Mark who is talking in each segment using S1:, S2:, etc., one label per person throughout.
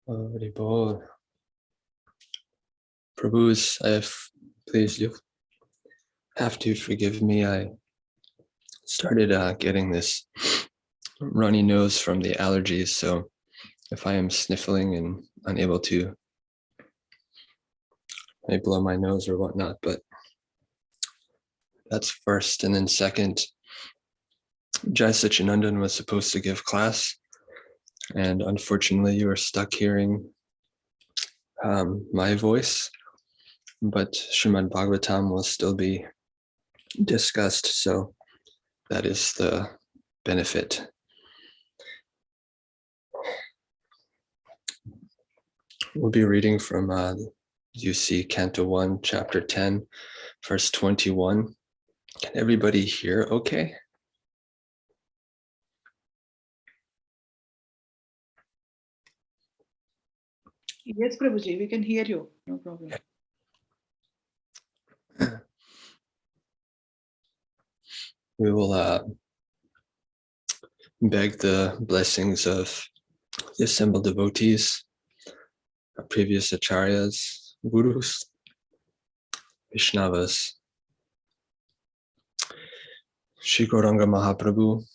S1: Hari Bol. Prabhus, please, you have to forgive me. I started getting this runny nose from the allergies, so if I am sniffling and unable to, I blow my nose or whatnot, but that's first. And then second, Jai Sachinandan was supposed to give class, and unfortunately you are stuck hearing my voice, but Srimad Bhagavatam will still be discussed, so that is the benefit. We'll be reading from UC Canto 1, Chapter 10, verse 21. Can everybody hear okay?
S2: Yes, Prabhuji, we can hear you. No problem.
S1: We will beg the blessings of the assembled devotees, our previous acharyas, gurus, Vaishnavas, Shri Gauranga Mahaprabhu,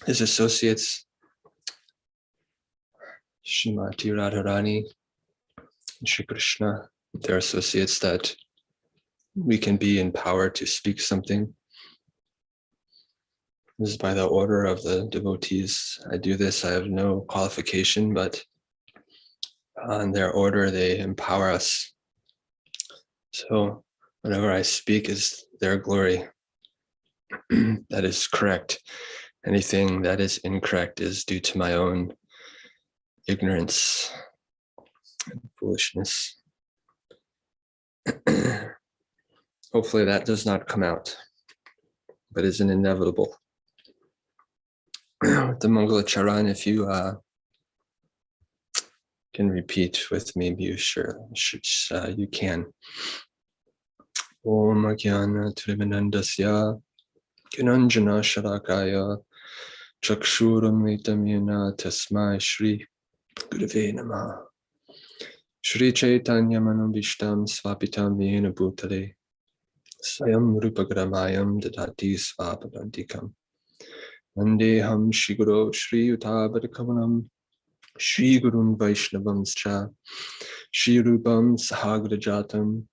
S1: his associates, Srimati Radharani, and Shri Krishna, their associates, that we can be empowered to speak something. This is by the order of the devotees. I do this, I have no qualification, but on their order, they empower us. So whatever I speak is their glory. That is correct. Anything that is incorrect is due to my own ignorance and foolishness. Hopefully that does not come out, but is an inevitable. With the Mangala Charan, if you can repeat with me, you you can. Om Agyana Trivinandasya Kinanjana Sharakaya Chakshuram Nitamyana Tasmai Shri Gurave Namaha. Shri Chaitanya Manobishtam Swapitam Yena Bhutale Swayam Rupagramayam Dadati Swapadantikam Vandeham Shiguro Shri Utabadakavanam Shri Gurun Vaishnavamscha Shri Rupam Sahagrajatam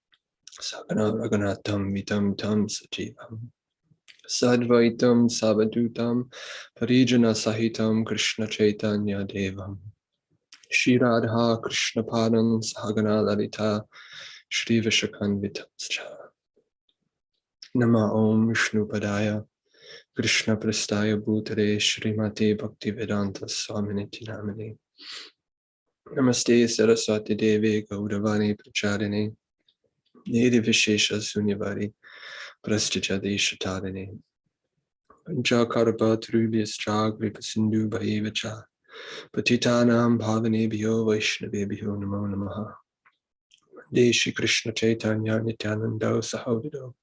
S1: Sakana Raganatam Vitam Tam Sajivam Sadvaitam Savadutam Parijana Sahitam Krishna Chaitanya Devam Shri Radha Krishna Padam Sahagana Lalita Shri Vishakanvitamscha Nama Om Vishnu Padaya Krishna Prastaya Bhutare Srimati Bhaktivedanta Swaminiti Namini Namaste Saraswati Devi Gauravani Pracharini Nedi Vishesha Sunyavari Prastijadi Shatarini Panchakarpa Trubhyascha Kripa Sindhu Bhaivacha Patitanam Bhavanebhyo Vaishnavebhyo Namo Namaha Vande Shri Krishna Chaitanya Nityananda Sahodaro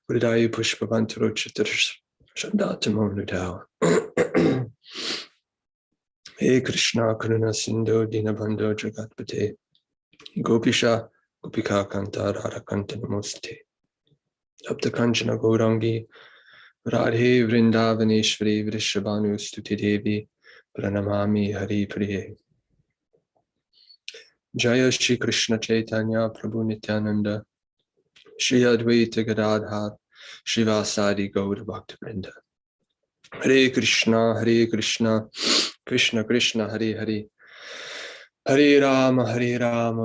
S1: Buddhaya Pushpavantaro Chitrash Shandatamo Nudao Hey Krishna Karuna Sindhu Dinabandho Jagatpate Gopisha Gopika Kanta Radhakanta Namoste Apta Kanchana Gaurangi Radhe Vrindavaneshwari Vrishabhanu Stuti Devi Pranamami Hari Priye Jaya Shri Krishna Chaitanya Prabhu Nityananda Shri Advaita Gadadhar Shivasadi Gaur Bhaktivinoda Hare Krishna Krishna Krishna Hare Hare Hare Rama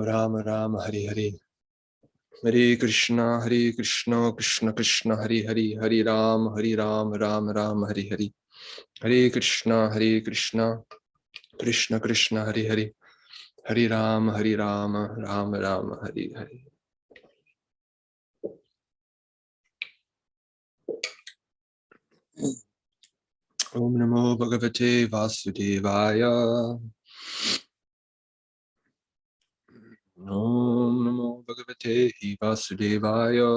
S1: Rama Rama Hare Hare Hare Krishna Krishna Krishna Hare Hare Hare Rama Rama Rama Hare Hare Hare Krishna Krishna Krishna Hare Hare Hare Rama Rama Rama Hare Hare. Om Namo Bhagavate Vasudevaya. Om Namo Bhagavate Vasudevaya.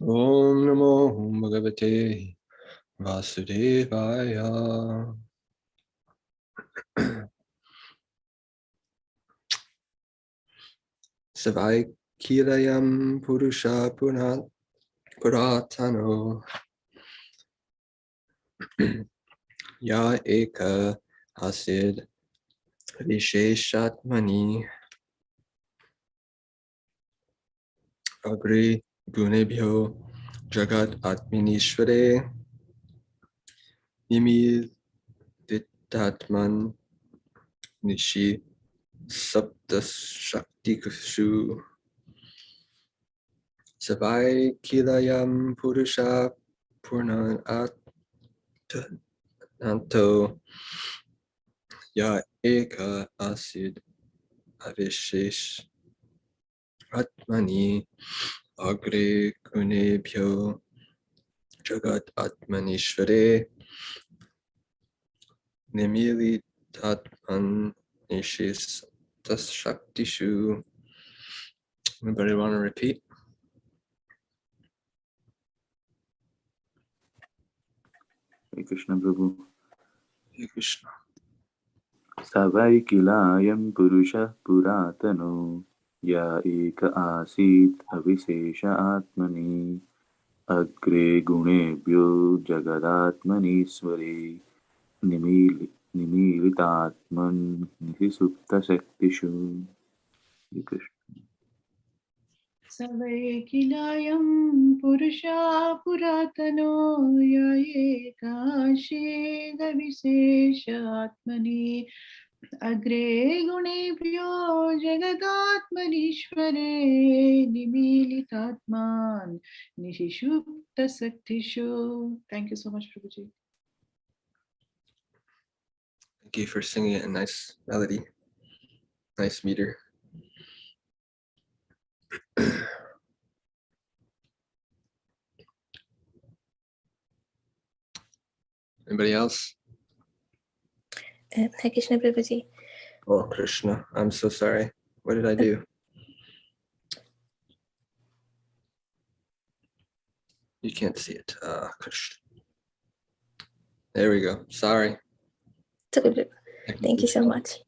S1: Om Namo Bhagavate Vasudevaya. Savai Kilayam Purusha Puratano Ya Eka Asid Visheshatmani Agri Gunebhyo Jagat Atminishvare Nimiditatman Nishi Sapta Shaktikushu Savai Kilayam Purusha Purnanto Ya Eka Asid Avishesh Atmani Agre Gunebhyo Jagat Atmanishvare Nimili Tatman Nishis Shaktishu. Anybody want to repeat?
S3: Hare Krishna Prabhu.
S1: Hare Krishna.
S3: Savai kilayam purusha puratano ya eka asit avisesha atmani agre gunebhyo jagadatmanisware nimilitatman nisisupta shaktishu. Hare Krishna.
S2: Savai kilayam purusha puratano ya ekasheda visesha atmani agre gunebhyo jagadatmanishvare nimilitatman nishishupta saktishu. Thank you so much, Prabhuji.
S1: Thank you for singing it in nice melody, nice meter. Anybody else?
S4: Hare Krishna Prabhuji.
S1: Oh, Krishna, I'm so sorry. What did I do? You can't see it. Krishna. There we go. Sorry.
S4: Thank you so much.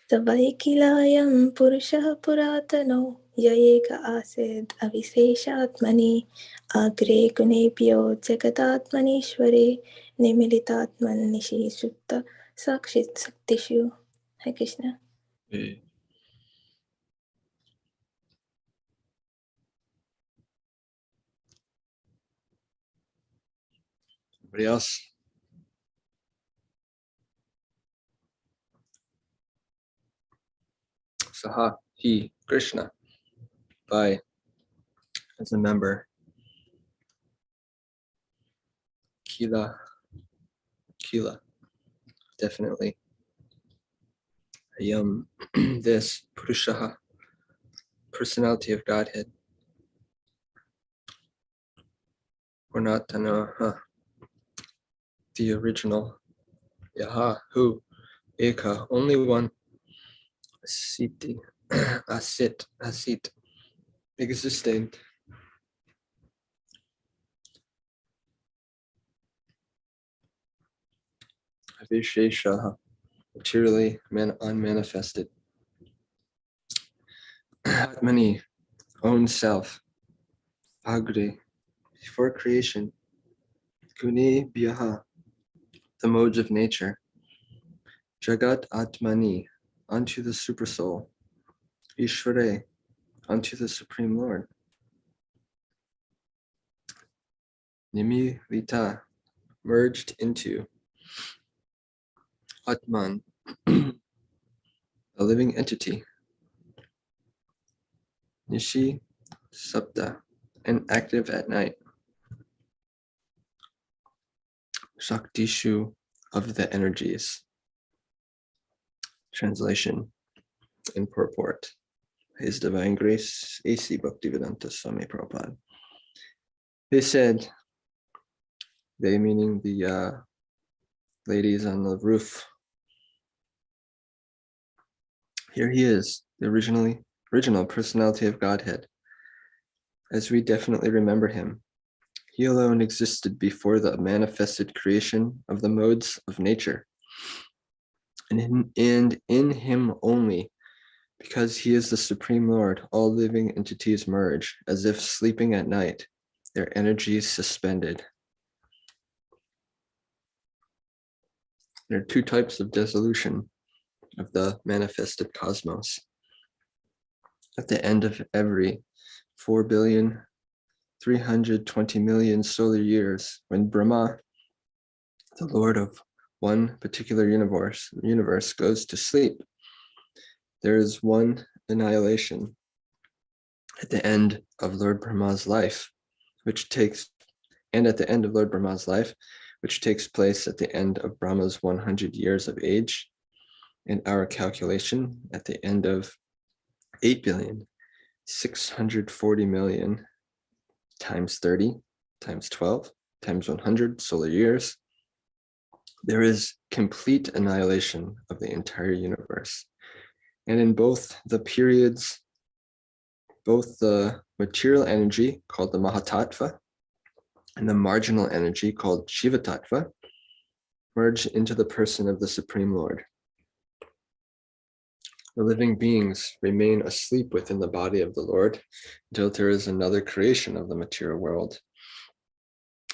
S4: Savai kilayam purusha puratano ya eka asid aviseshatmani agre gunebhyo jagadatmanishvare nimilitatman nishi sutta saktishu. Hare Krishna.
S1: Hey. Anybody else? Saha, he, Krishna, by as a member. Kila, definitely. This Purushaha, personality of Godhead. Purnatana, the original. Yaha, who, Eka, only one. Asiti, asit, existing. Avishesha, materially unmanifested. Atmani, own self. Agre, before creation. Guni bhyaha, the modes of nature. Jagat Atmani, unto the Supersoul. Ishvare, unto the Supreme Lord. Nimilita, merged into. Atman, a living entity. Nishi, Sapta, and active at night. Shaktishu, of the energies. Translation and purport. His Divine Grace, A.C. Bhaktivedanta Swami Prabhupada. They said, they meaning the ladies on the roof. Here he is, the original personality of Godhead. As we definitely remember him, he alone existed before the manifested creation of the modes of nature. And in him only Because he is the Supreme Lord, all living entities merge, as if sleeping at night, their energies suspended. There are two types of dissolution of the manifested cosmos. At the end of every 4,320,000,000 solar years, when Brahma, the Lord of one particular universe goes to sleep, there is one annihilation at the end of Lord Brahma's life, which takes place at the end of Brahma's 100 years of age. In our calculation, at the end of 8,640,000,000 times 30 times 12 times 100 solar years, there is complete annihilation of the entire universe. And in both the periods, both the material energy called the Mahatattva and the marginal energy called Shiva-tattva merge into the person of the Supreme Lord. The living beings remain asleep within the body of the Lord until there is another creation of the material world.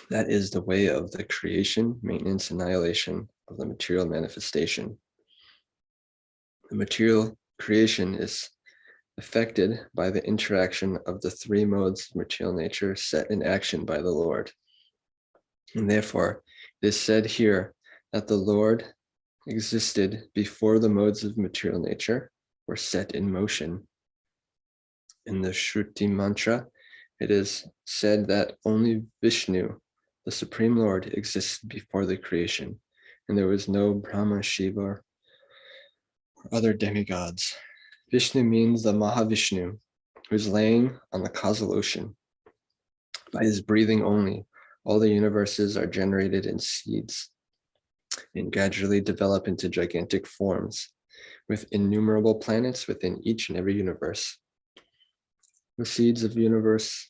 S1: That is the way of the creation, maintenance, annihilation of the material manifestation. The material creation is affected by the interaction of the three modes of material nature set in action by the Lord. And therefore, it is said here that the Lord existed before the modes of material nature were set in motion. In the Shruti mantra, it is said that only Vishnu, the Supreme Lord, existed before the creation, and there was no Brahma, Shiva, or other demigods. Vishnu means the Mahavishnu, who is laying on the causal ocean. By his breathing only, all the universes are generated in seeds and gradually develop into gigantic forms, with innumerable planets within each and every universe. The seeds of universes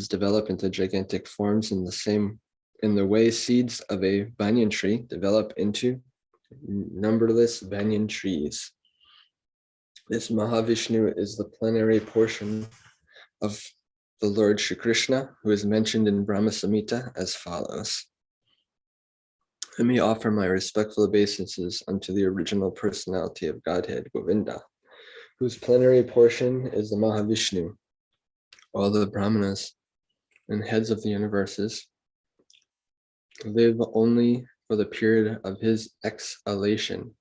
S1: develop into gigantic forms in the way seeds of a banyan tree develop into numberless banyan trees. This Mahavishnu is the plenary portion of the Lord Shri Krishna, who is mentioned in Brahma Samhita as follows. Let me offer my respectful obeisances unto the original personality of Godhead, Govinda, whose plenary portion is the Mahavishnu. All the Brahmanas and heads of the universes live only for the period of his exhalation,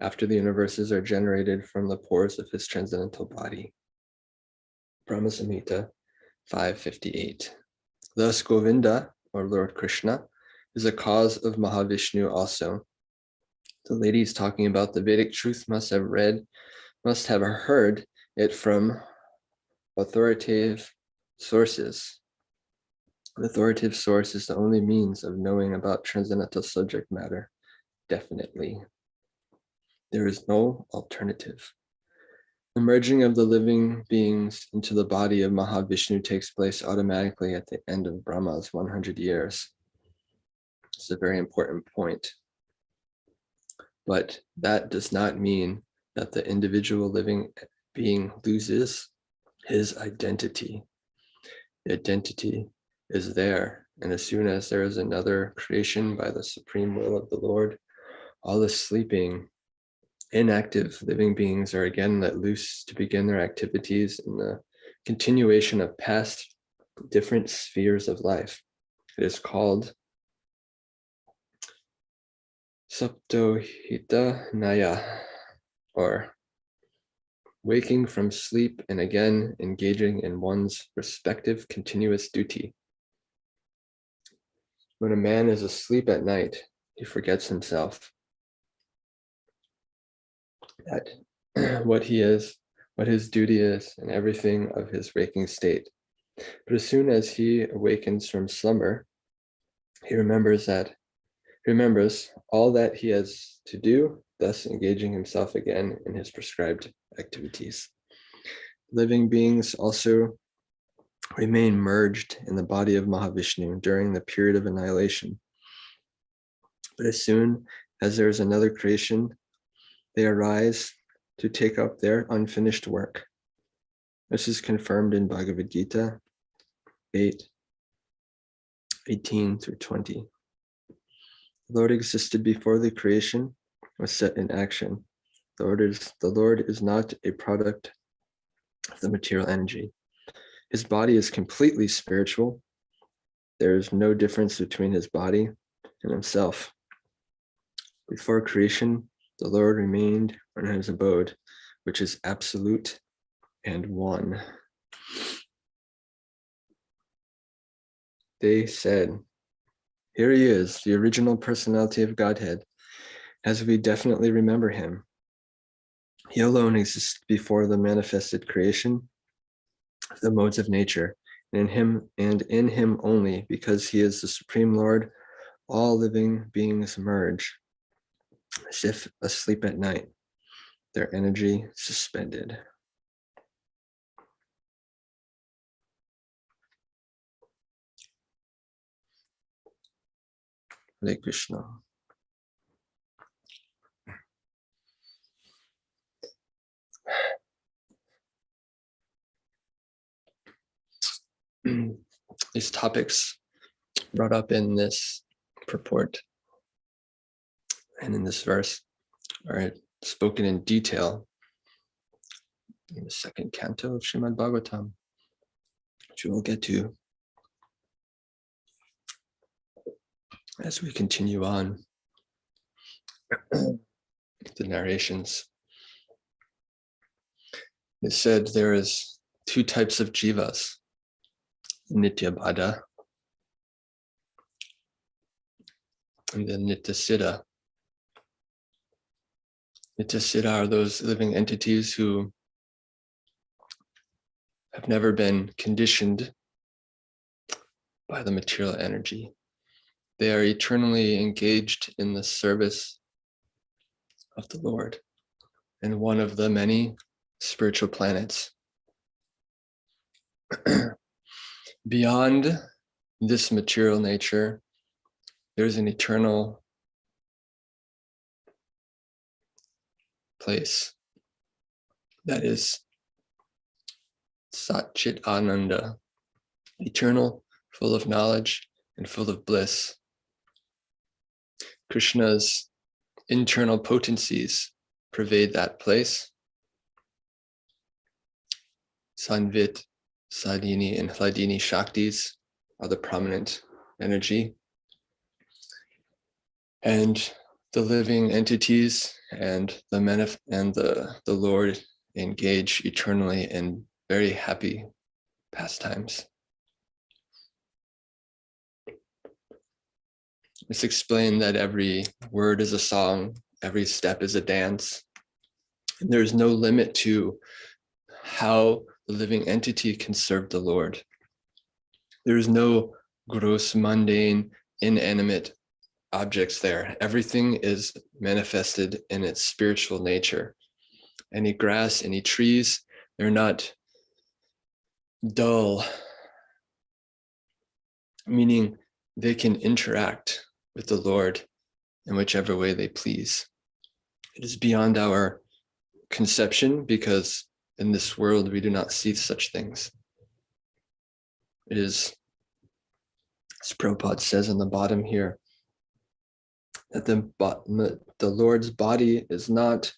S1: after the universes are generated from the pores of his transcendental body. Brahma Samhita 558. Thus Govinda, or Lord Krishna, is a cause of Mahavishnu also. The ladies talking about the Vedic truth must have heard it from authoritative sources. The authoritative source is the only means of knowing about transcendental subject matter, definitely. There is no alternative. The merging of the living beings into the body of Mahavishnu takes place automatically at the end of Brahma's 100 years. It's a very important point. But that does not mean that the individual living being loses his identity. The identity is there, and as soon as there is another creation by the supreme will of the Lord, all the sleeping, inactive living beings are again let loose to begin their activities in the continuation of past different spheres of life. It is called Saptohita Naya, or waking from sleep and again engaging in one's respective continuous duty. When a man is asleep at night, he forgets himself, that what he is, what his duty is, and everything of his waking state. But as soon as he awakens from slumber, he remembers all that he has to do, thus engaging himself again in his prescribed activities. Living beings also remain merged in the body of Mahavishnu during the period of annihilation. But as soon as there is another creation they arise to take up their unfinished work. This is confirmed in Bhagavad Gita 8:18-20. The Lord existed before the creation was set in action. The Lord is not a product of the material energy. His body is completely spiritual. There is no difference between his body and himself. Before creation, the Lord remained in his abode, which is absolute and one. They said, "Here he is, the original personality of Godhead, as we definitely remember him. He alone exists before the manifested creation of the modes of nature, and in him only, because he is the Supreme Lord, all living beings merge, as if asleep at night, their energy suspended." Hare Krishna. These topics brought up in this purport and in this verse are spoken in detail in the second canto of Srimad Bhagavatam, which we will get to as we continue on the narrations. It said there is two types of jivas, Nityabhada and then Nityasiddha. Nityasiddha are those living entities who have never been conditioned by the material energy. They are eternally engaged in the service of the Lord in one of the many spiritual planets. Beyond this material nature, there's an eternal place that is Sat Chit Ananda, eternal, full of knowledge and full of bliss. Krishna's internal potencies pervade that place. Sanvit, Sadhini, and Hladini Shaktis are the prominent energy. And the living entities and the Lord engage eternally in very happy pastimes. It's explained that every word is a song, every step is a dance. And there's no limit to how the living entity can serve the Lord. There is no gross, mundane, inanimate objects there. Everything is manifested in its spiritual nature. Any grass, any trees, they're not dull, meaning they can interact with the Lord in whichever way they please. It is beyond our conception because in this world we do not see such things. It is, as Prabhupada says on the bottom here, that the Lord's body is not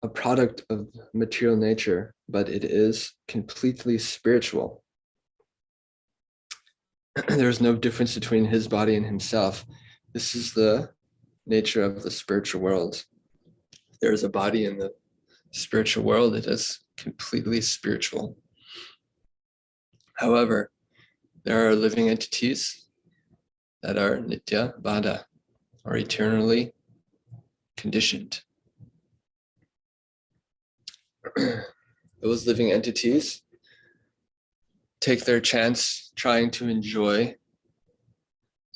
S1: a product of material nature, but it is completely spiritual. There's no difference between his body and himself. This is the nature of the spiritual world. If there is a body in the spiritual world, it is completely spiritual. However, there are living entities that are nitya bhada, or eternally conditioned. Those living entities take their chance trying to enjoy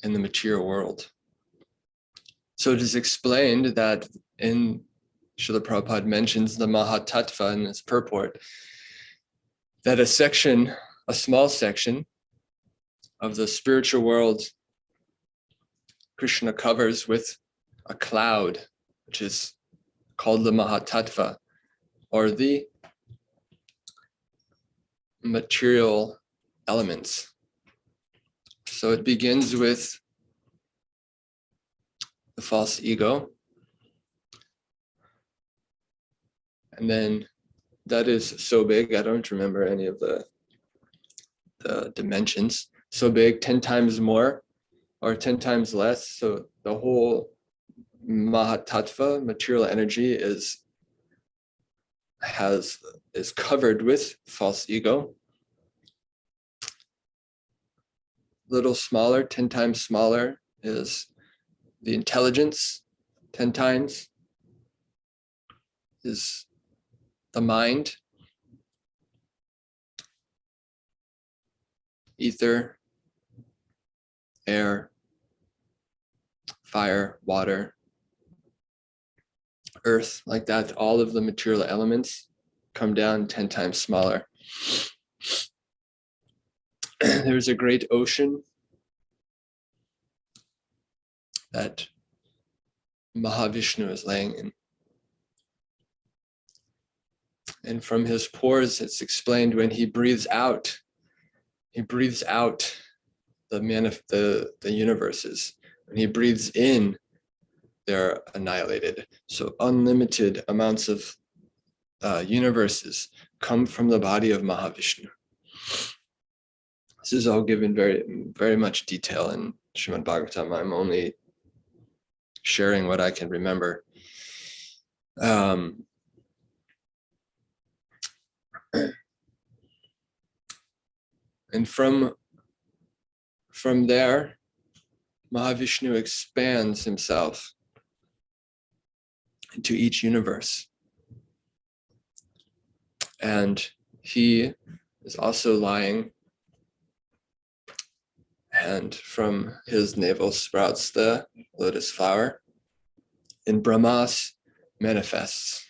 S1: in the material world. So it is explained that in Srila Prabhupada mentions the Mahatattva in this purport, that a small section of the spiritual world Krishna covers with a cloud, which is called the Mahatattva, or the material elements. So it begins with the false ego. And then that is so big, I don't remember any of the dimensions. So big, 10 times more or 10 times less. So the whole Mahatattva, material energy, is covered with false ego. Little smaller, 10 times smaller, is the intelligence. 10 times is the mind, ether, air, fire, water, earth, like that. All of the material elements come down 10 times smaller. There's a great ocean that Mahavishnu is laying in. And from his pores, it's explained, when he breathes out the universes. When he breathes in, they're annihilated. So unlimited amounts of universes come from the body of Mahavishnu. This is all given very, very much detail in Srimad Bhagavatam. I'm only sharing what I can remember. And from there, Mahavishnu expands himself into each universe. And he is also lying, and from his navel sprouts the lotus flower, and Brahma manifests.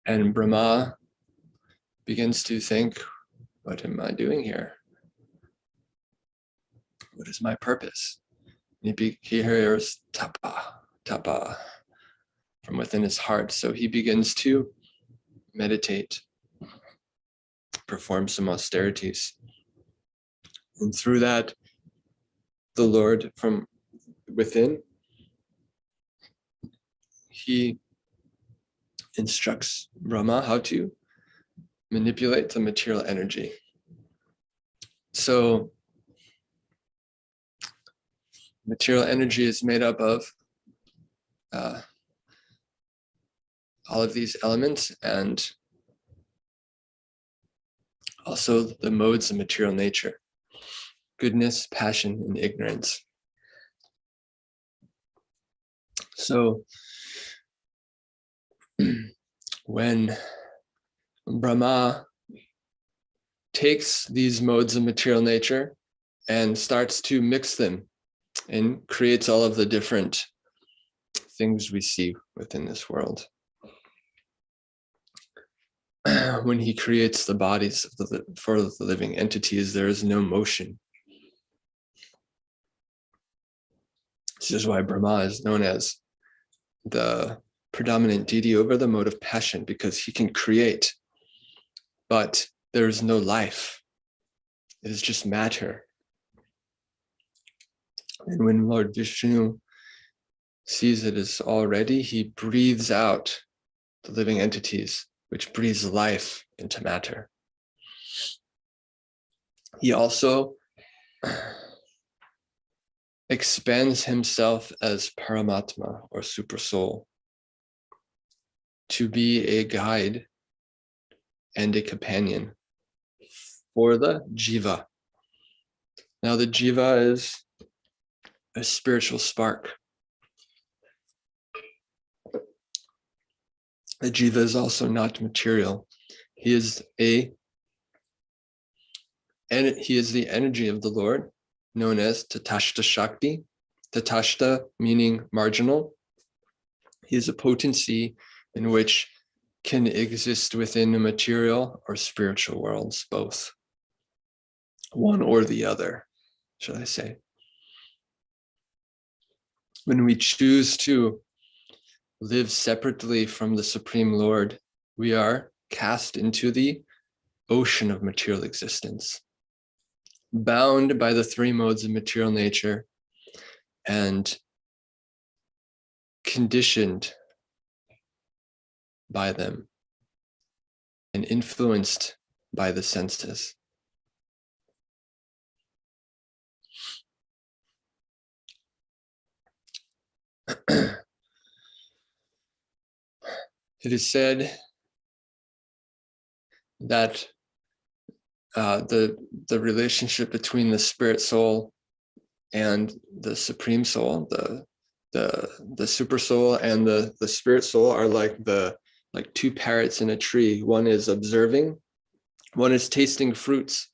S1: And Brahma begins to think, what am I doing here? What is my purpose? And he hears tapa, tapa from within his heart. So he begins to meditate, perform some austerities. And through that, the Lord from within, he instructs Brahma how to manipulate the material energy. So material energy is made up of all of these elements, and also the modes of material nature: goodness, passion, and ignorance. So when Brahma takes these modes of material nature and starts to mix them and creates all of the different things we see within this world, when he creates the bodies for the living entities, there is no motion. This is why Brahma is known as the predominant deity over the mode of passion, because he can create, but there is no life. It is just matter. And when Lord Vishnu sees it as all ready, he breathes out the living entities, which breathes life into matter. He also expands himself as Paramatma, or Super Soul, to be a guide and a companion for the Jiva. Now the Jiva is a spiritual spark. The Jiva is also not material. He is the energy of the Lord, known as Tatashta Shakti. Tatashta meaning marginal. He is a potency in which can exist within the material or spiritual worlds, both. One or the other, should I say. When we choose to live separately from the Supreme Lord, we are cast into the ocean of material existence, bound by the three modes of material nature and conditioned by them and influenced by the senses. It is said that the relationship between the spirit soul and the supreme soul, the super soul and the spirit soul are like two parrots in a tree. One is observing, one is tasting fruits.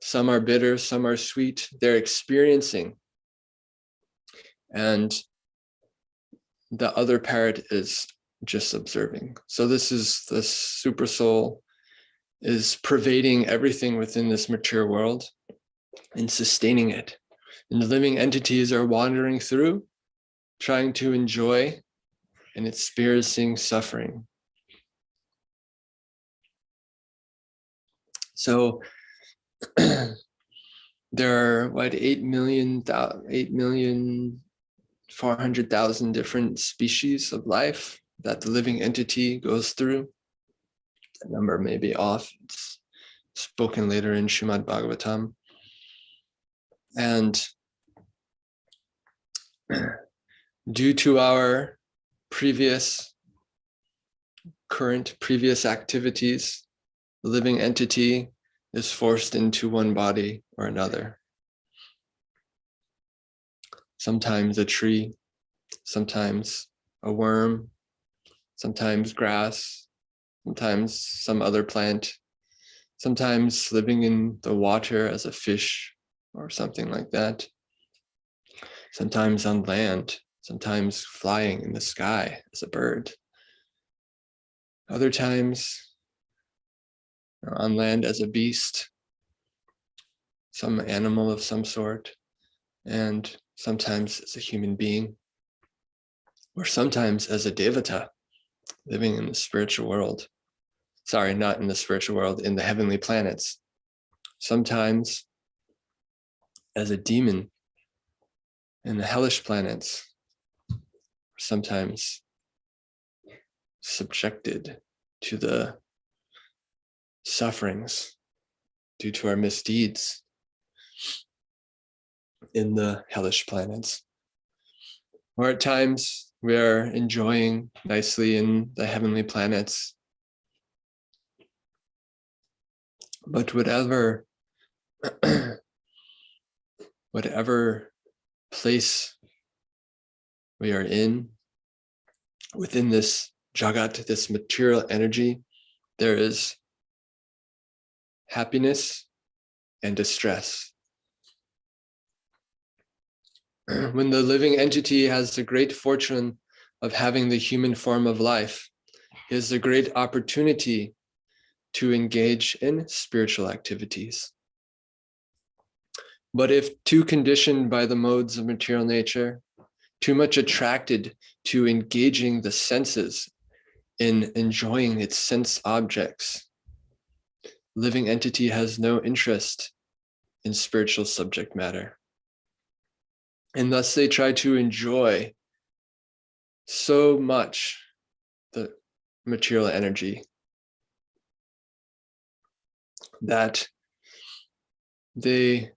S1: Some are bitter, some are sweet. They're experiencing. And the other parrot is just observing. So the super soul is pervading everything within this mature world and sustaining it. And the living entities are wandering through, trying to enjoy and experiencing suffering. So there are 8,400,000 different species of life that the living entity goes through. The number may be off. It's spoken later in Srimad Bhagavatam. And due to our previous activities, the living entity is forced into one body or another. Sometimes a tree, sometimes a worm, sometimes grass, sometimes some other plant, sometimes living in the water as a fish or something like that. Sometimes on land, sometimes flying in the sky as a bird. Other times on land as a beast, some animal of some sort, and sometimes as a human being, or sometimes as a devata, living in the spiritual world. Sorry, not in the spiritual world, in the heavenly planets. Sometimes as a demon in the hellish planets. Sometimes subjected to the sufferings due to our misdeeds in the hellish planets. Or at times we are enjoying nicely in the heavenly planets. But whatever place we are in, within this jagat, this material energy, there is happiness and distress. When the living entity has the great fortune of having the human form of life, it is a great opportunity to engage in spiritual activities. But if too conditioned by the modes of material nature, too much attracted to engaging the senses in enjoying its sense objects, living entity has no interest in spiritual subject matter. And thus they try to enjoy so much the material energy that they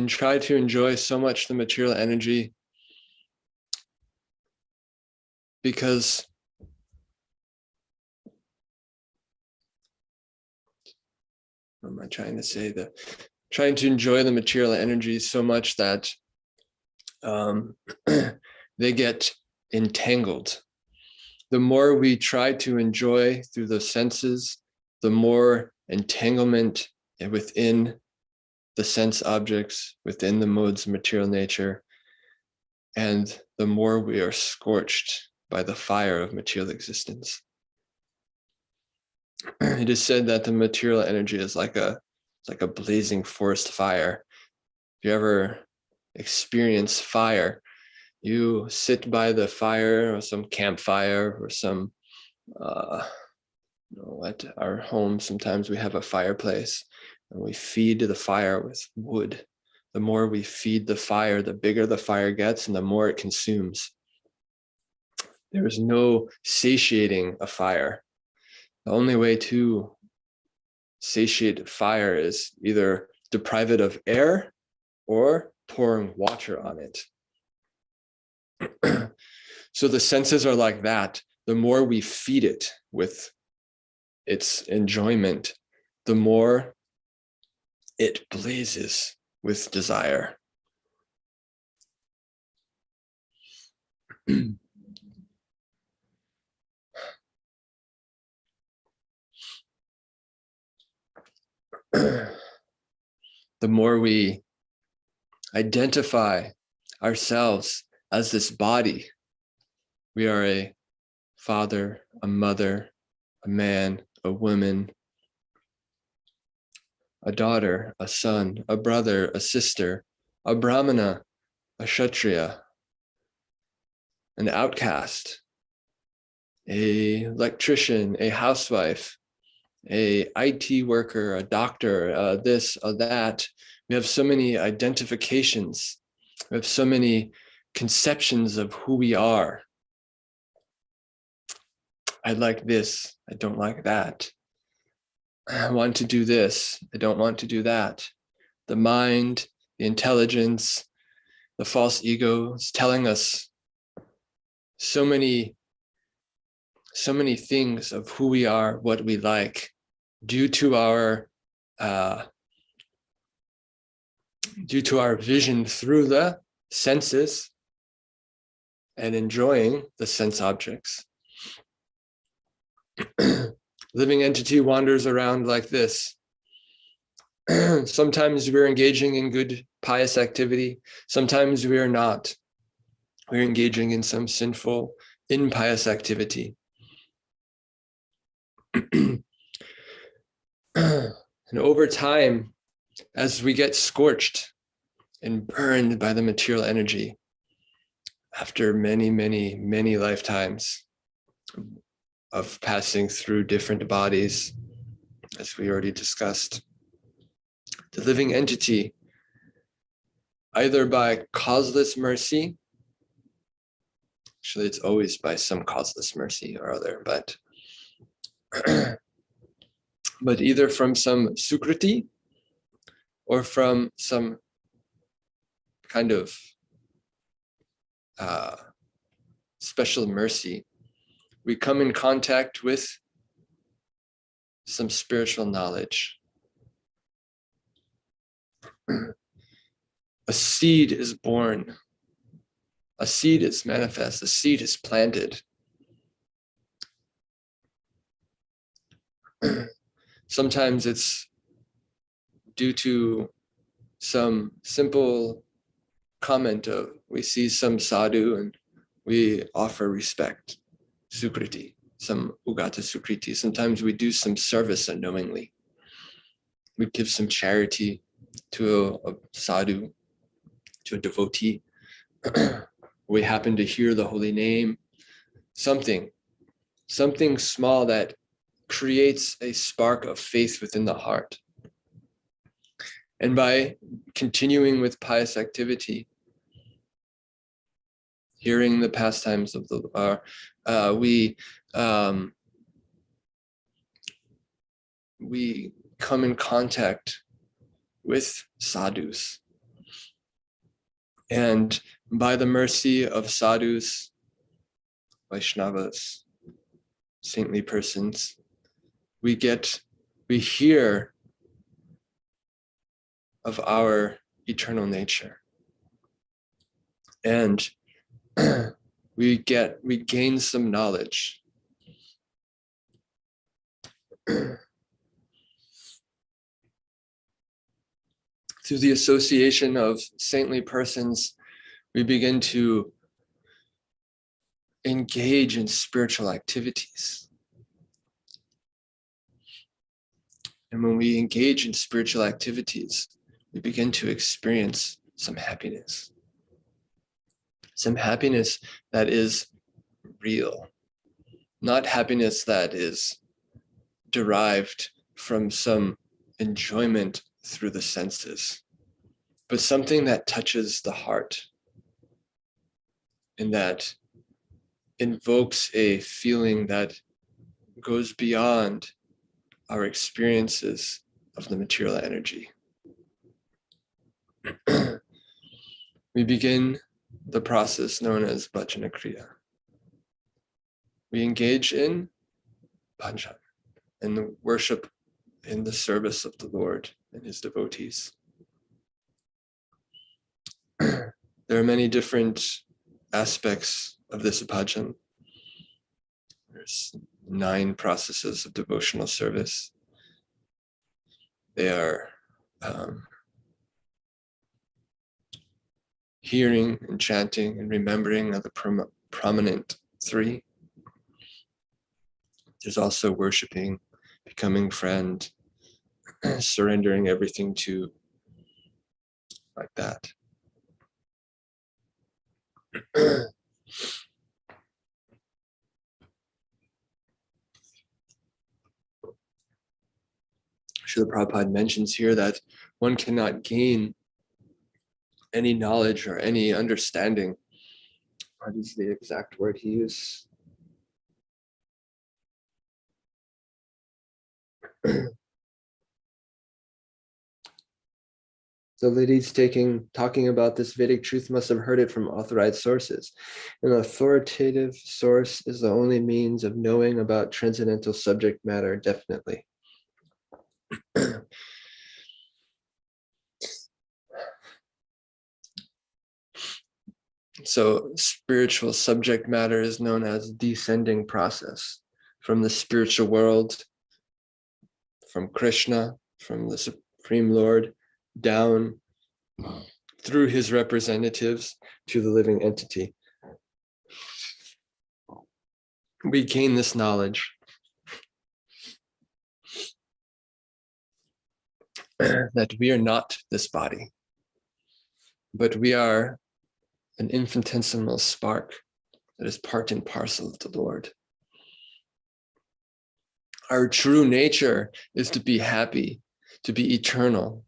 S1: try to enjoy so much the material energy because what am I trying to say? Trying to enjoy the material energy so much that they get entangled. The more we try to enjoy through the senses, the more entanglement within the sense objects, within the modes of material nature, and the more we are scorched by the fire of material existence. It is said that the material energy is like a blazing forest fire. you ever experience fire, you sit by the fire or some campfire or some, at our home, sometimes we have a fireplace and we feed the fire with wood. The more we feed the fire, the bigger the fire gets and the more it consumes. There is no satiating a fire. The only way to satiate fire is either deprive it of air or pouring water on it. So the senses are like that. The more we feed it with its enjoyment, the more it blazes with desire. The more we identify ourselves as this body, we are a father, a mother, a man, a woman, a daughter, a son, a brother, a sister, a brahmana, a kshatriya, an outcast, a electrician, a housewife, a IT worker, a doctor, this, that. We have so many identifications. We have so many conceptions of who we are. I like this, I don't like that. I want to do this, I don't want to do that. The mind, the intelligence, the false ego is telling us so many things of who we are, what we like, due to our vision through the senses and enjoying the sense objects. Living entity wanders around like this. Sometimes we're engaging in good pious activity. Sometimes we are not. We're engaging in some sinful, impious activity. And over time, as we get scorched and burned by the material energy, after many, many, many lifetimes of passing through different bodies, as we already discussed, the living entity, either by causeless mercy, actually it's always by some causeless mercy or other, but either from some sukriti or from some kind of special mercy, we come in contact with some spiritual knowledge. A seed is born. A seed is manifest. A seed is planted. Sometimes it's due to some simple comment of we see some sadhu and we offer respect, sukriti, some ugata sukriti. Sometimes we do some service unknowingly. We give some charity to a sadhu, to a devotee. We happen to hear the holy name, something small that creates a spark of faith within the heart. And by continuing with pious activity, hearing the pastimes of the we come in contact with sadhus. And by the mercy of sadhus, Vaishnavas, saintly persons, we hear of our eternal nature. And we gain some knowledge. Through the association of saintly persons, we begin to engage in spiritual activities. And when we engage in spiritual activities, we begin to experience some happiness. Some happiness that is real, not happiness that is derived from some enjoyment through the senses, but something that touches the heart and that invokes a feeling that goes beyond our experiences of the material energy. We begin the process known as Bhajanakriya. We engage in bhajan, in the worship, in the service of the Lord and his devotees. There are many different aspects of this bhajan. There's 9 processes of devotional service. They are hearing and chanting and remembering of the prominent 3. There's also worshiping, becoming friend, surrendering everything to, like that. Srila Prabhupada mentions here that one cannot gain any knowledge or any understanding. What is the exact word he used? The ladies talking about this Vedic truth must have heard it from authorized sources. An authoritative source is the only means of knowing about transcendental subject matter definitely. So spiritual subject matter is known as descending process from the spiritual world, from Krishna, from the Supreme Lord, down through his representatives to the living entity. We gain this knowledge that we are not this body, but we are an infinitesimal spark that is part and parcel of the Lord. Our true nature is to be happy, to be eternal,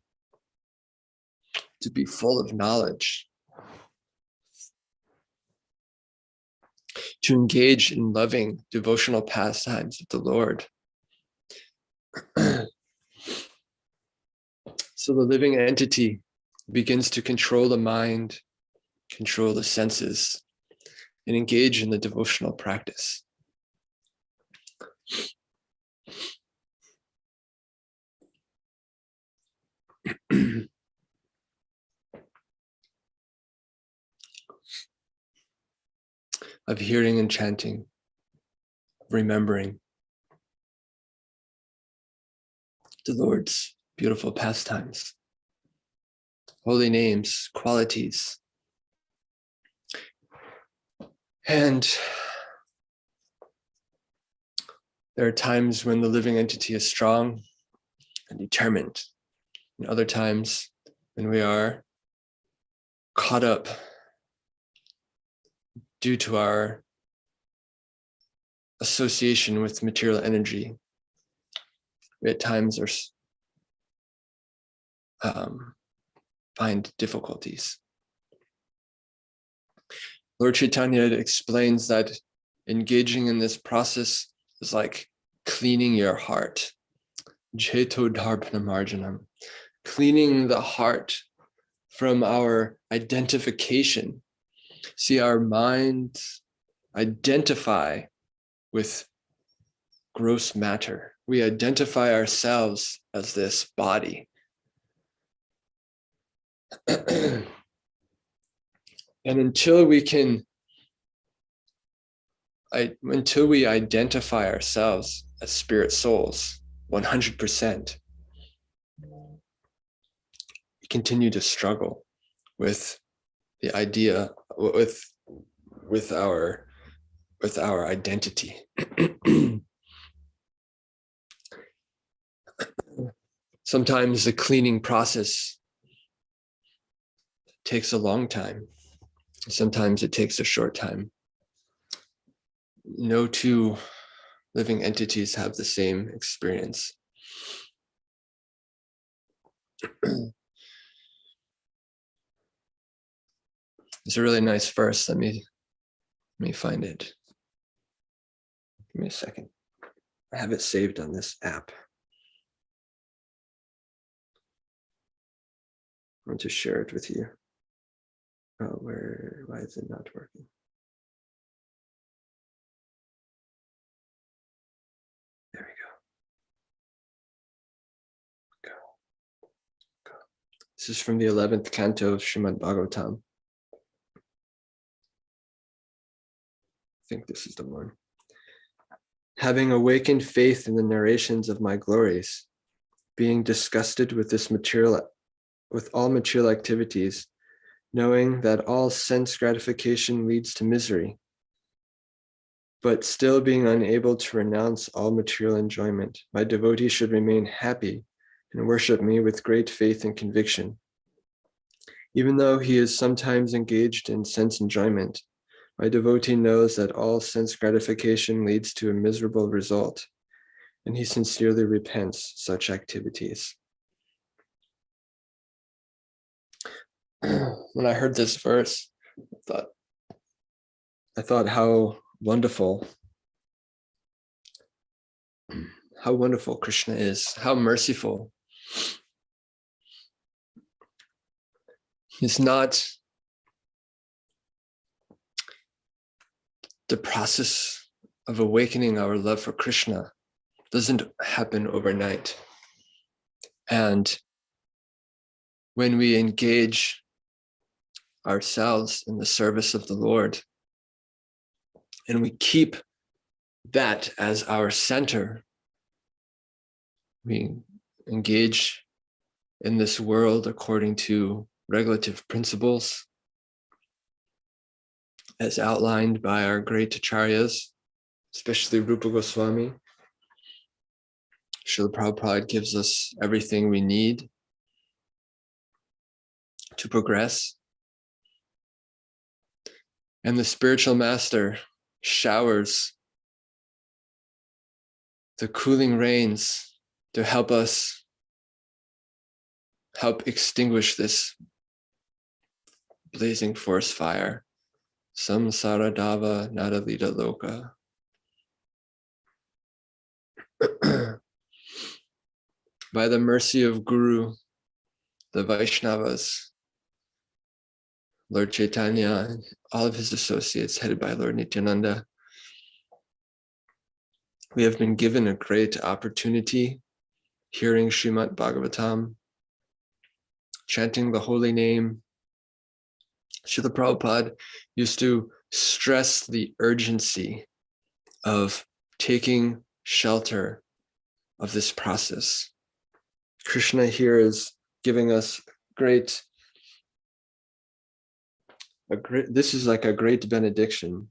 S1: to be full of knowledge, to engage in loving devotional pastimes of the Lord. So the living entity begins to control the mind, control the senses, and engage in the devotional practice. Of hearing and chanting, remembering the Lord's beautiful pastimes, holy names, qualities. And there are times when the living entity is strong and determined, and other times when we are caught up due to our association with material energy. We at times find difficulties. Lord Chaitanya explains that engaging in this process is like cleaning your heart. Jeto dharpana marjanam. Cleaning the heart from our identification. See, our minds identify with gross matter. We identify ourselves as this body. And until we identify ourselves as spirit souls, 100%, we continue to struggle with the idea, with our identity. Sometimes the cleaning process takes a long time. Sometimes it takes a short time. No two living entities have the same experience. It's a really nice verse. Let me find it. Give me a second. I have it saved on this app. I want to share it with you. Oh, why is it not working? There we go. Go. This is from the 11th canto of Srimad Bhagavatam. I think this is the one. Having awakened faith in the narrations of my glories, being disgusted with all material activities, knowing that all sense gratification leads to misery, but still being unable to renounce all material enjoyment, my devotee should remain happy and worship me with great faith and conviction. Even though he is sometimes engaged in sense enjoyment, my devotee knows that all sense gratification leads to a miserable result, and he sincerely repents such activities. When I heard this verse, I thought how wonderful Krishna is, how merciful. It's not the process of awakening our love for Krishna doesn't happen overnight. And when we engage ourselves in the service of the Lord, and we keep that as our center, we engage in this world according to regulative principles as outlined by our great acharyas, especially Rupa Goswami. Srila Prabhupada gives us everything we need to progress. And the spiritual master showers the cooling rains to help us extinguish this blazing forest fire. Samsara dava nadalita loka. By the mercy of Guru, the Vaishnavas, Lord Chaitanya, and all of his associates headed by Lord Nityananda, we have been given a great opportunity hearing Srimad Bhagavatam, chanting the holy name. Srila Prabhupada used to stress the urgency of taking shelter of this process. Krishna here is giving us this is like a great benediction.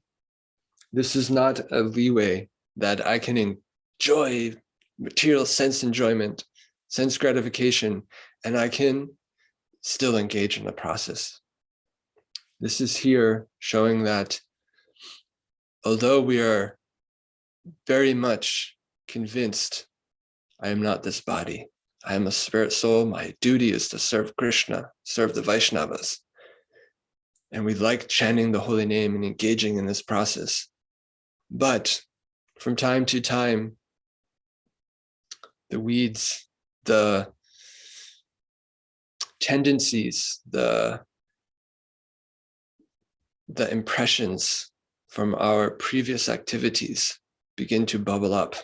S1: This is not a leeway that I can enjoy material sense enjoyment, sense gratification, and I can still engage in the process. This is here showing that although we are very much convinced, I am not this body, I am a spirit soul, my duty is to serve Krishna, serve the Vaishnavas. And we like chanting the holy name and engaging in this process. But from time to time, the weeds, the tendencies, the impressions from our previous activities begin to bubble up.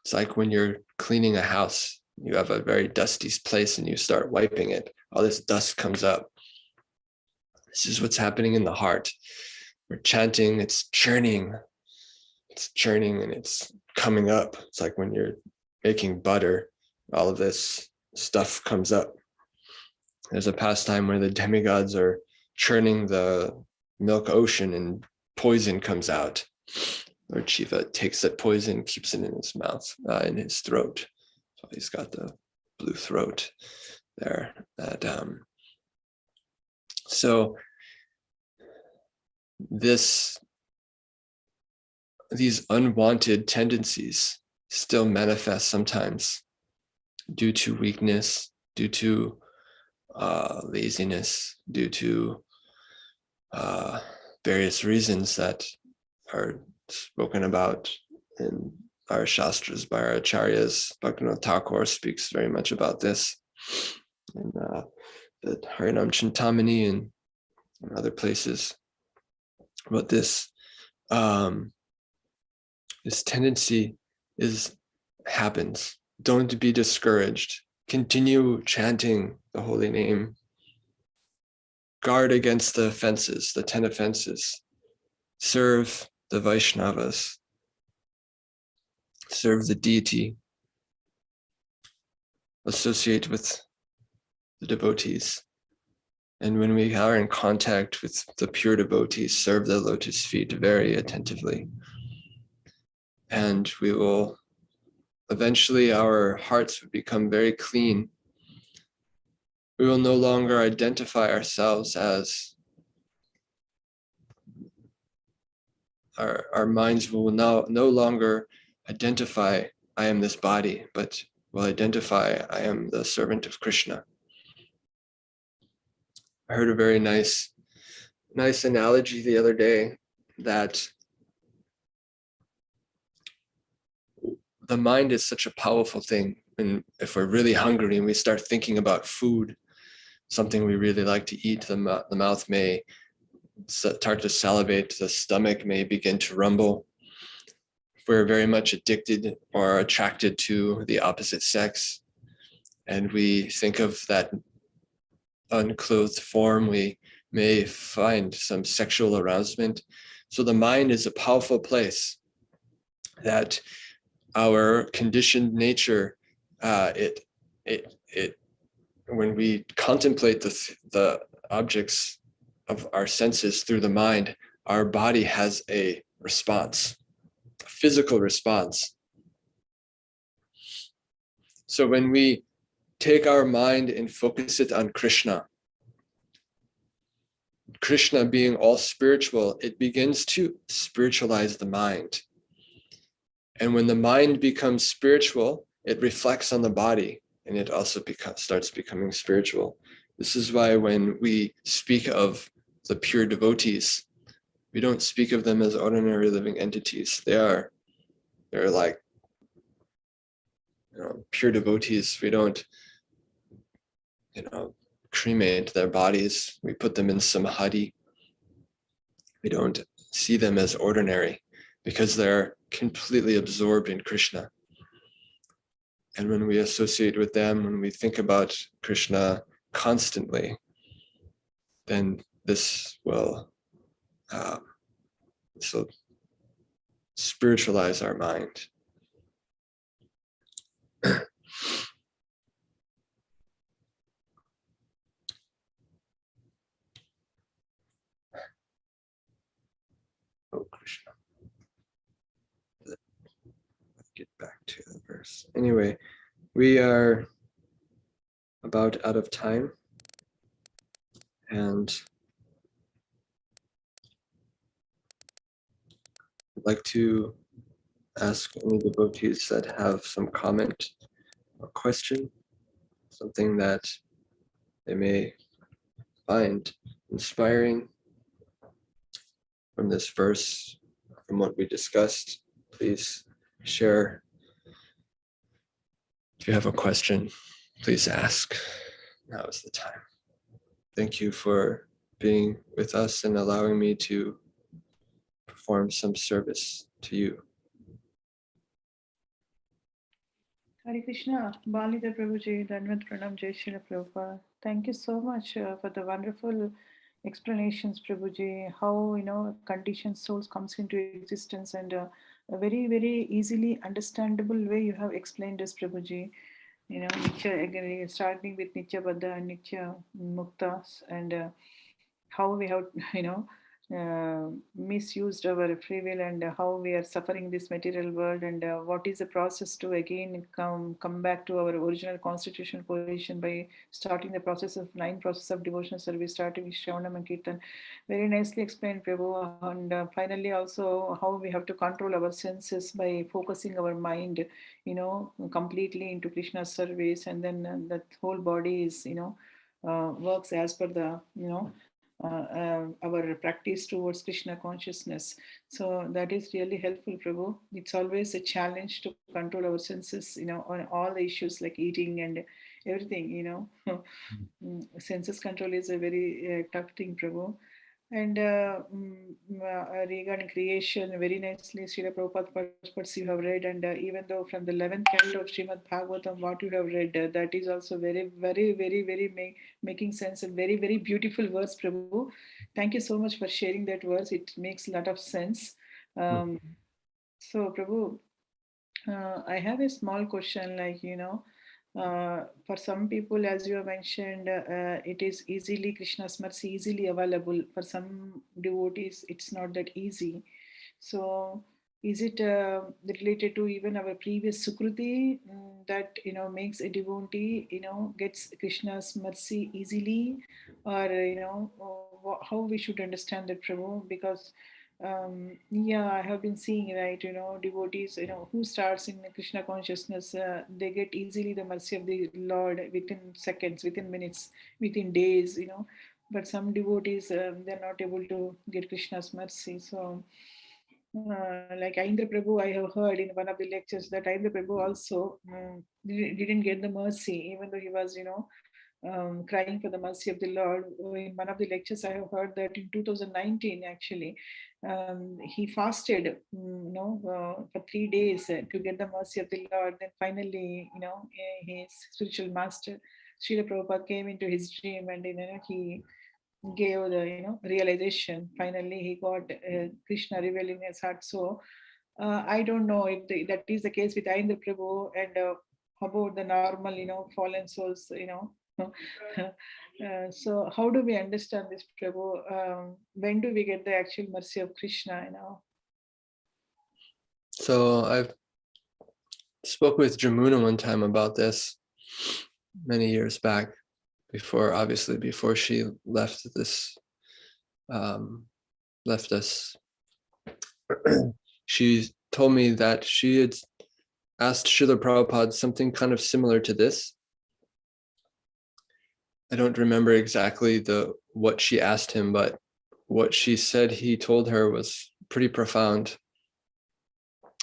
S1: It's like when you're cleaning a house, you have a very dusty place and you start wiping it, all this dust comes up. This is what's happening in the heart. We're chanting, it's churning and it's coming up. It's like when you're making butter, all of this stuff comes up. There's a pastime where the demigods are churning the milk ocean and poison comes out. Lord Shiva takes that poison, keeps it in his mouth, in his throat. So he's got the blue throat there. That So these unwanted tendencies still manifest sometimes due to weakness, due to laziness, due to various reasons that are spoken about in our shastras by our acharyas. Bhaktivinoda Thakur speaks very much about this in the Harinam Chintamani and other places. But this this tendency happens. Don't be discouraged. Continue chanting the holy name. Guard against the offenses, the 10 offenses. Serve the Vaishnavas. Serve the deity. Associate with the devotees. And when we are in contact with the pure devotees, serve the lotus feet very attentively. And we will eventually, our hearts will become very clean. We will no longer identify ourselves as our minds will now no longer identify I am this body, but will identify I am the servant of Krishna. I heard a very nice analogy the other day that the mind is such a powerful thing. And if we're really hungry and we start thinking about food, something we really like to eat, the mouth may start to salivate, the stomach may begin to rumble. If we're very much addicted or attracted to the opposite sex, and we think of that unclothed form, we may find some sexual arousement. So the mind is a powerful place that our conditioned nature, when we contemplate the objects of our senses through the mind, our body has a response, a physical response. So when we take our mind and focus it on Krishna, Krishna being all spiritual, it begins to spiritualize the mind. And when the mind becomes spiritual, it reflects on the body, and it also starts becoming spiritual. This is why when we speak of the pure devotees, we don't speak of them as ordinary living entities. They're like, pure devotees. We don't, cremate their bodies. We put them in samadhi. We don't see them as ordinary because they're completely absorbed in Krishna. And when we associate with them, when we think about Krishna constantly, then this will spiritualize our mind. Oh, Krishna. Let's get back to the verse. Anyway, we are about out of time. And I'd like to ask any devotees that have some comment or question, something that they may find inspiring from this verse, from what we discussed. Please share. If you have a question, please ask. Now is the time. Thank you for being with us and allowing me to perform some service to you.
S2: Hare Krishna, Bala Nitai Prabhuji, Dhanvat Pranam, Jai Srila Prabhupada. Thank you so much for the wonderful explanations, Prabhuji, how, conditioned souls comes into existence, and a very, very easily understandable way you have explained this, Prabhuji. Nitya, again, starting with Nitya Baddha and Nitya Muktas, and how we have, misused our free will, and how we are suffering this material world, and what is the process to again come back to our original constitutional position by starting the process of 9 process of devotional service, starting with Shravanam and Kirtan. Very nicely explained, Prabhu. And finally also how we have to control our senses by focusing our mind, completely into Krishna's service, and then that whole body is, works as per the, our practice towards Krishna consciousness. So that is really helpful, Prabhu. It's always a challenge to control our senses, on all the issues like eating and everything, Senses control is a very tough thing, Prabhu. And regarding creation, very nicely, Srila Prabhupada Purports you have read, and even though from the 11th canto of Srimad Bhagavatam, what you have read, that is also very, very, very, very making sense, and very, very beautiful verse, Prabhu. Thank you so much for sharing that verse. It makes a lot of sense. So, Prabhu, I have a small question, like, for some people, as you have mentioned, it is easily, Krishna's mercy easily available. For some devotees, it's not that easy. So is it related to even our previous Sukruti that, makes a devotee, gets Krishna's mercy easily? Or, how we should understand that, Prabhu? Because I have been seeing, right, devotees, who starts in Krishna consciousness, they get easily the mercy of the Lord within seconds, within minutes, within days, but some devotees, they're not able to get Krishna's mercy. So like Aindra Prabhu, I have heard in one of the lectures that Aindra Prabhu also didn't get the mercy, even though he was, crying for the mercy of the Lord. In one of the lectures, I have heard that in 2019, actually, he fasted, for 3 days to get the mercy of the Lord. Then finally, his spiritual master, Srila Prabhupada, came into his dream, and he gave the realization. Finally, he got Krishna revealing his heart. So I don't know if that is the case with Aindra Prabhu, and about the normal, fallen souls, so how do we understand this, Prabhu? When do we get the actual mercy of Krishna?
S1: So I've spoke with Jamuna one time about this many years back, before she left left us. She told me that she had asked Srila Prabhupada something kind of similar to this. I don't remember exactly what she asked him, but what she said he told her was pretty profound,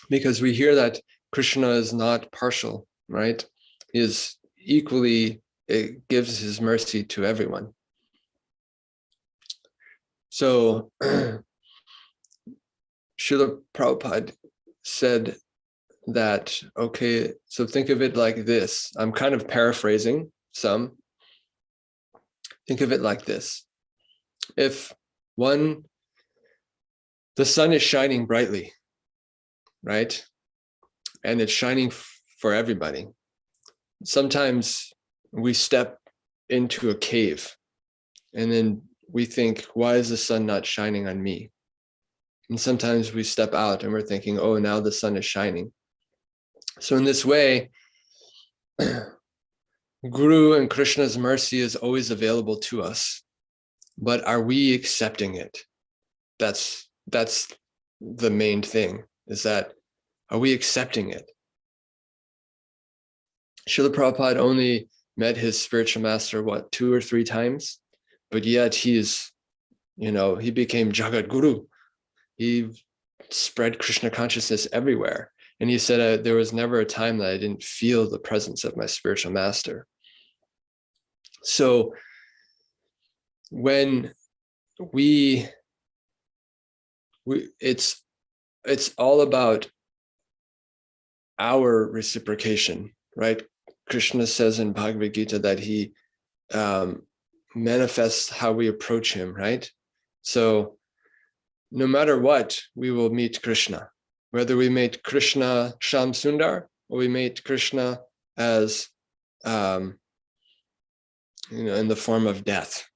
S1: because we hear that Krishna is not partial, right? He is equally, it gives his mercy to everyone. So Srila Prabhupada said that, okay, so think of it like this. I'm kind of paraphrasing some. Think of it like this. If the sun is shining brightly, right? And it's shining for everybody. Sometimes we step into a cave and then we think, why is the sun not shining on me? And sometimes we step out and we're thinking, oh, now the sun is shining. So in this way, Guru and Krishna's mercy is always available to us, but are we accepting it? That's the main thing, is that, are we accepting it? Srila Prabhupada only met his spiritual master, 2 or 3 times, but yet he became Jagat Guru. He spread Krishna consciousness everywhere. And he said, there was never a time that I didn't feel the presence of my spiritual master. So when it's all about our reciprocation, right? Krishna says in Bhagavad Gita that he manifests how we approach him, right? So no matter what, we will meet Krishna. Whether we meet Krishna Sham Sundar, or we meet Krishna as, in the form of death,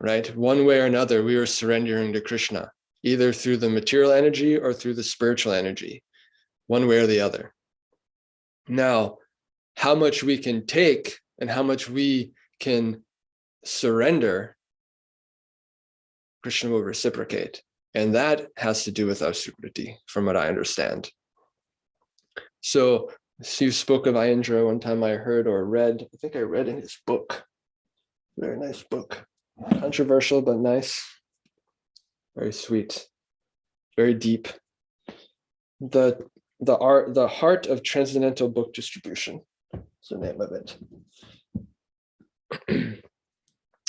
S1: right? One way or another, we are surrendering to Krishna. either through the material energy or through the spiritual energy, one way or the other. Now, how much we can take and how much we can surrender, Krishna will reciprocate. And that has to do with our Sukriti, from what I understand. So you spoke of Ayendra one time I heard or read, I think I read in his book. Very nice book. Controversial, but nice. Very sweet. Very deep. The Heart of Transcendental Book Distribution is the name of it.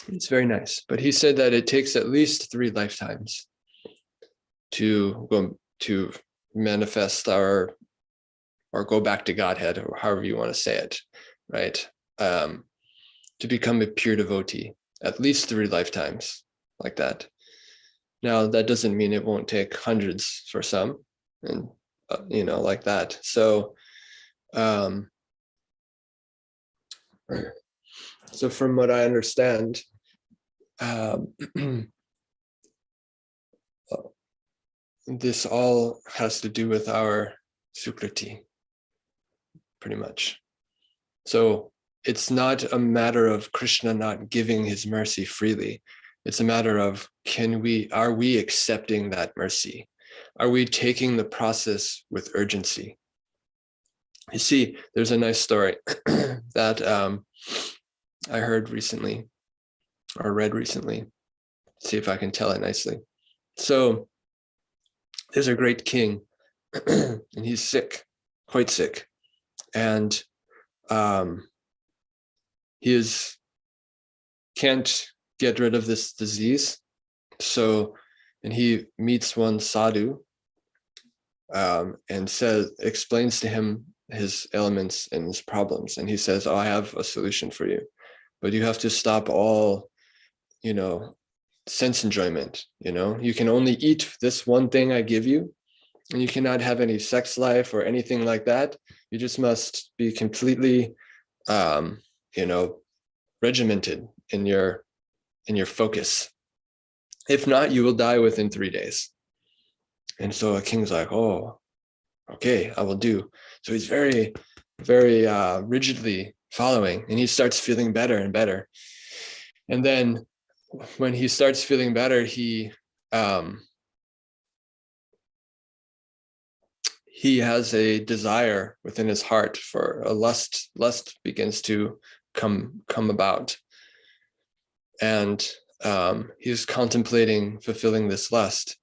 S1: It's very nice. But he said that it takes at least 3 lifetimes to manifest or go back to Godhead, or however you want to say it, right? To become a pure devotee, at least 3 lifetimes like that. Now, that doesn't mean it won't take hundreds for some, and like that. So, so from what I understand, this all has to do with our Sukriti, pretty much. So it's not a matter of Krishna not giving his mercy freely. It's a matter of, are we accepting that mercy? Are we taking the process with urgency? You see, there's a nice story that I heard recently, or read recently. See if I can tell it nicely. So there's a great king, and he's sick, quite sick. And he can't get rid of this disease. So, and he meets one sadhu and explains to him his ailments and his problems. And he says, I have a solution for you, but you have to stop all, sense enjoyment. You can only eat this one thing I give you, and you cannot have any sex life or anything like that. You just must be completely, regimented in your focus. If not, you will die within 3 days. And so a king's like, oh, okay, I will do. So he's very, very rigidly following, and he starts feeling better and better. And then when he starts feeling better, he has a desire within his heart for a lust. Lust begins to come about. And he's contemplating fulfilling this lust.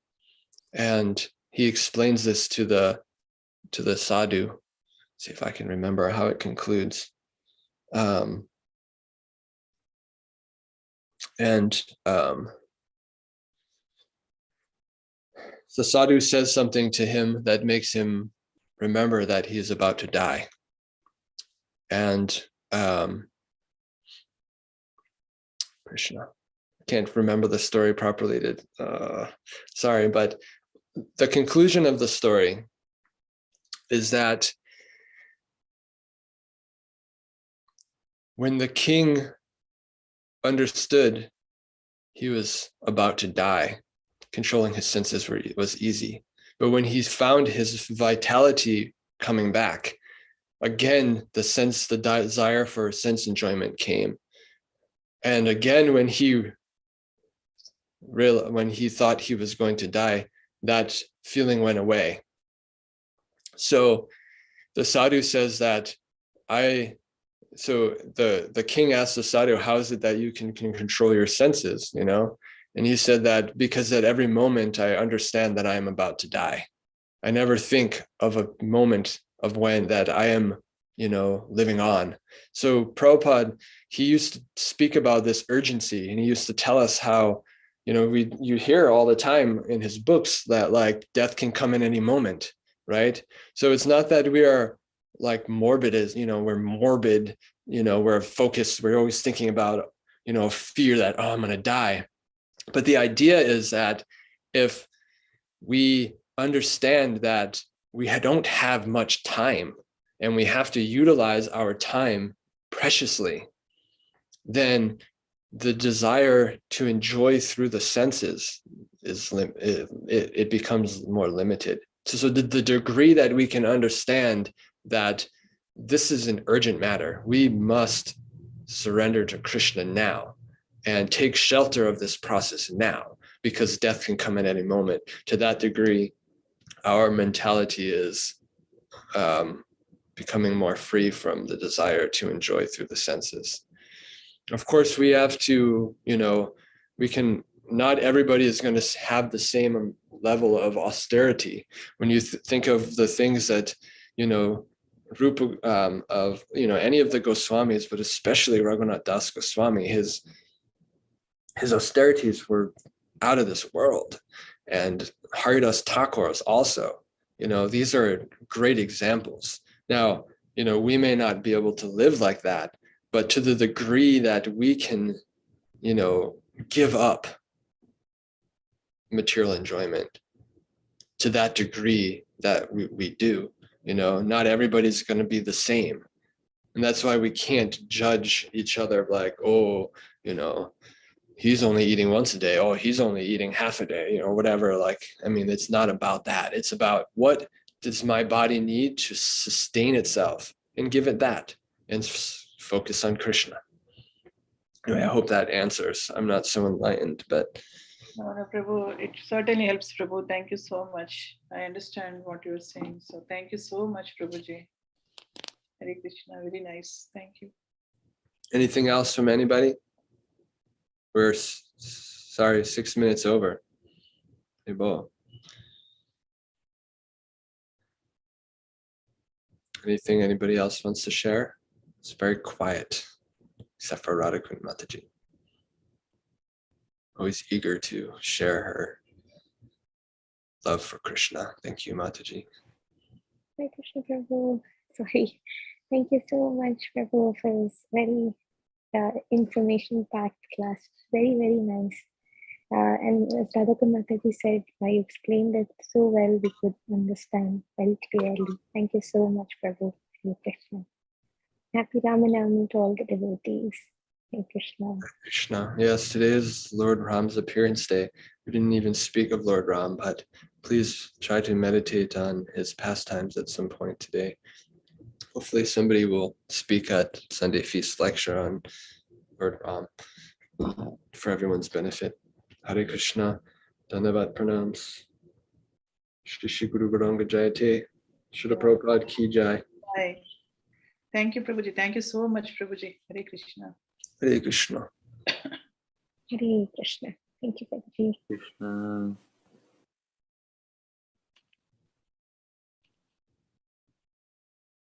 S1: And he explains this to the sadhu. See if I can remember how it concludes. The sadhu says something to him that makes him remember that he is about to die. And Krishna, I can't remember the story properly. Sorry, but the conclusion of the story is that when the king understood he was about to die, controlling his senses was easy. But when he found his vitality coming back, again, the desire for sense enjoyment came. And again, when he thought he was going to die, that feeling went away. So the sadhu says that the king asked the sadhu, how is it that you can control your senses, And he said that because at every moment I understand that I am about to die. I never think of a moment of when that I am, living on. So Prabhupada, he used to speak about this urgency, and he used to tell us how, you hear all the time in his books that like death can come in any moment, right? So it's not that we are like morbid we're morbid, we're focused, we're always thinking about, fear that, oh, I'm going to die. But the idea is that if we understand that we don't have much time and we have to utilize our time preciously, then the desire to enjoy through the senses it becomes more limited. So the degree that we can understand that this is an urgent matter, we must surrender to Krishna now and take shelter of this process now, because death can come at any moment. To that degree, our mentality is becoming more free from the desire to enjoy through the senses. Of course, we have to, not everybody is going to have the same level of austerity. When you think of the things that, Rupa, any of the Goswamis, but especially Raghunath Das Goswami, his austerities were out of this world. And Haridas Thakur's also, these are great examples. Now, we may not be able to live like that, but to the degree that we can, give up material enjoyment, to that degree that we do, not everybody's going to be the same. And that's why we can't judge each other like, oh, he's only eating once a day. Oh, he's only eating half a day, or whatever. It's not about that. It's about, what does my body need to sustain itself, and give it that, and focus on Krishna. Anyway, I hope that answers. I'm not so enlightened, but.
S2: No, Prabhu, it certainly helps, Prabhu. Thank you so much. I understand what you're saying. So thank you so much, Prabhuji. Hare Krishna, very nice. Thank you.
S1: Anything else from anybody? We're 6 minutes over. Hey, Bo. Anything anybody else wants to share? It's very quiet, except for Radhakund Mataji. Always eager to share her love for Krishna. Thank you, Mataji.
S5: Hare Krishna, Prabhu. Sorry. Thank you so much, Prabhu, for this very information-packed class. Very, very nice. And as Radhakund Mataji said, you explained it so well, we could understand very clearly. Thank you so much, Prabhu. Hare Krishna. Happy Ramanavami to all the devotees. Hare Krishna.
S1: Hare Krishna. Yes, today is Lord Ram's appearance day. We didn't even speak of Lord Ram, but please try to meditate on his pastimes at some point today. Hopefully somebody will speak at Sunday Feast lecture on Lord Ram for everyone's benefit. Hare Krishna. Dhanyavad pranams. Shri Shri Guru Gauranga Jayate. Srila Prabhupada Ki Jai.
S2: Bye. Thank you, Prabhuji. Thank you so much, Prabhuji. Hare Krishna.
S1: Hare Krishna.
S5: Hare Krishna. Thank you, Prabhuji.
S3: Krishna.